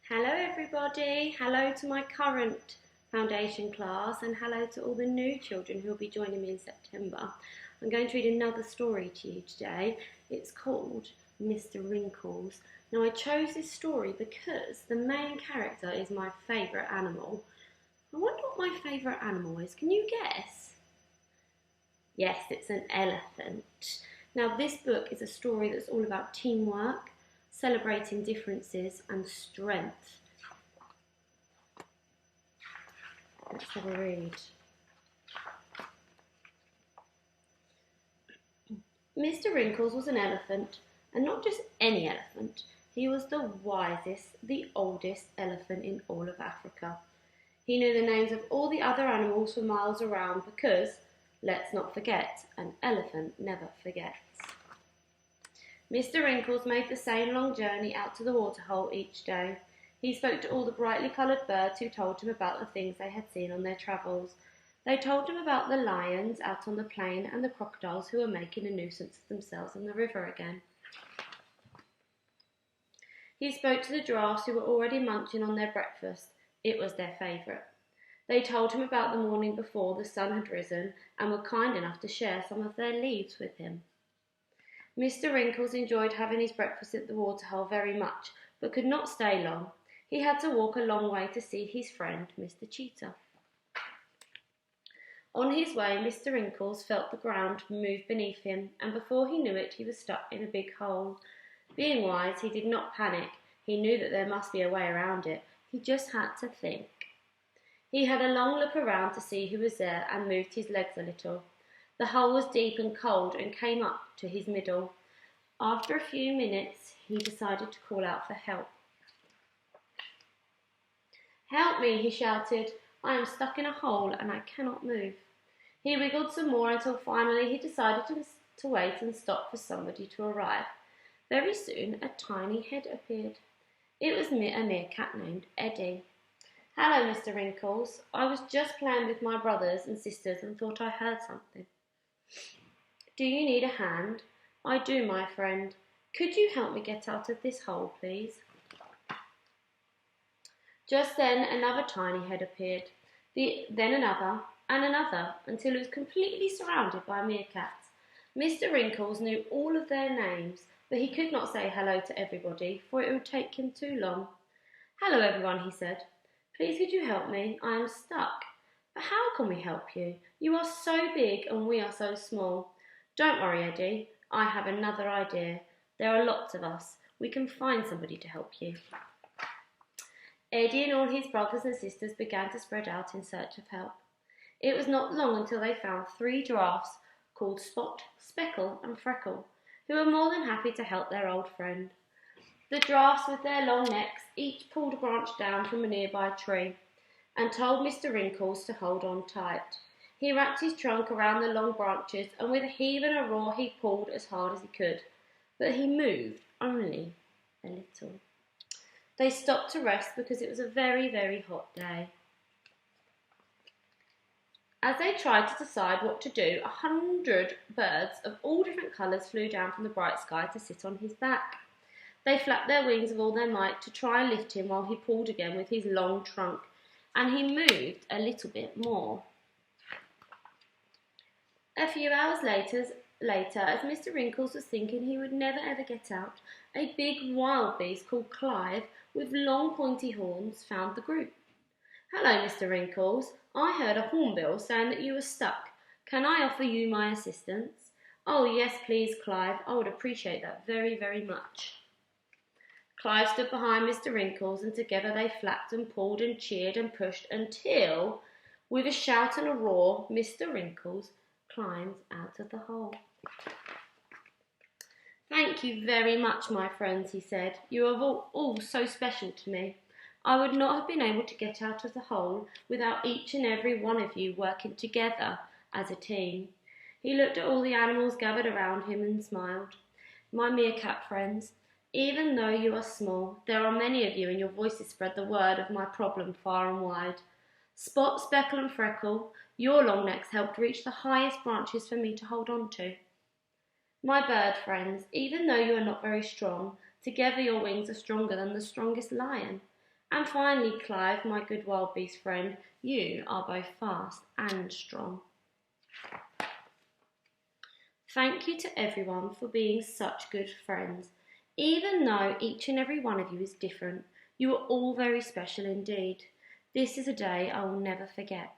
Hello everybody, hello to my current foundation class and hello to all the new children who will be joining me in September. I'm going to read another story to you today. It's called Mr. Wrinkles. Now I chose this story because the main character is my favourite animal. I wonder what my favourite animal is, can you guess? Yes, it's an elephant. Now this book is a story that's all about teamwork, celebrating differences and strength. Let's have a read. Mr. Wrinkles was an elephant, and not just any elephant. He was the wisest, the oldest elephant in all of Africa. He knew the names of all the other animals for miles around because, let's not forget, an elephant never forgets. Mr. Wrinkles made the same long journey out to the waterhole each day. He spoke to all the brightly coloured birds who told him about the things they had seen on their travels. They told him about the lions out on the plain and the crocodiles who were making a nuisance of themselves in the river again. He spoke to the giraffes who were already munching on their breakfast. It was their favourite. They told him about the morning before the sun had risen and were kind enough to share some of their leaves with him. Mr. Wrinkles enjoyed having his breakfast at the waterhole very much, but could not stay long. He had to walk a long way to see his friend, Mr. Cheetah. On his way, Mr. Wrinkles felt the ground move beneath him, and before he knew it, he was stuck in a big hole. Being wise, he did not panic. He knew that there must be a way around it. He just had to think. He had a long look around to see who was there and moved his legs a little. The hole was deep and cold and came up to his middle. After a few minutes, he decided to call out for help. "Help me," he shouted. "I am stuck in a hole and I cannot move." He wiggled some more until finally he decided to wait and stop for somebody to arrive. Very soon, a tiny head appeared. It was a meerkat named Eddie. "Hello, Mr. Wrinkles. I was just playing with my brothers and sisters and thought I heard something." "Do you need a hand?" "I do, my friend. Could you help me get out of this hole, please?" Just then another tiny head appeared, then another and another, until it was completely surrounded by meerkats. Mr. Wrinkles knew all of their names, but he could not say hello to everybody, for it would take him too long. "Hello, everyone," he said. "Please could you help me? I am stuck." "But how can we help you? You are so big and we are so small." "Don't worry, Eddie. I have another idea. There are lots of us. We can find somebody to help you." Eddie and all his brothers and sisters began to spread out in search of help. It was not long until they found 3 giraffes called Spot, Speckle and Freckle, who were more than happy to help their old friend. The giraffes with their long necks each pulled a branch down from a nearby tree and told Mr. Wrinkles to hold on tight. He wrapped his trunk around the long branches and with a heave and a roar he pulled as hard as he could, but he moved only a little. They stopped to rest because it was a very, very hot day. As they tried to decide what to do, 100 birds of all different colours flew down from the bright sky to sit on his back. They flapped their wings with all their might to try and lift him while he pulled again with his long trunk, and he moved a little bit more. A few hours later, as Mr. Wrinkles was thinking he would never ever get out, a big wild beast called Clive, with long pointy horns, found the group. "Hello, Mr. Wrinkles. I heard a hornbill saying that you were stuck. Can I offer you my assistance?" "Oh, yes, please, Clive. I would appreciate that very, very much." Clive stood behind Mr. Wrinkles, and together they flapped and pulled and cheered and pushed until, with a shout and a roar, Mr. Wrinkles climbed out of the hole. "Thank you very much, my friends," he said. "You are all so special to me. I would not have been able to get out of the hole without each and every one of you working together as a team." He looked at all the animals gathered around him and smiled. "My meerkat friends, even though you are small, there are many of you and your voices spread the word of my problem far and wide. Spot, Speckle and Freckle, your long necks helped reach the highest branches for me to hold on to. My bird friends, even though you are not very strong, together your wings are stronger than the strongest lion. And finally, Clive, my good wild beast friend, you are both fast and strong. Thank you to everyone for being such good friends. Even though each and every one of you is different, you are all very special indeed. This is a day I will never forget.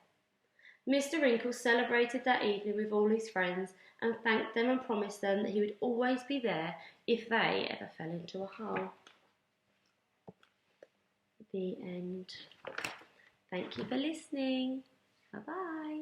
Mr. Wrinkle celebrated that evening with all his friends and thanked them and promised them that he would always be there if they ever fell into a hole. The end. Thank you for listening. Bye-bye.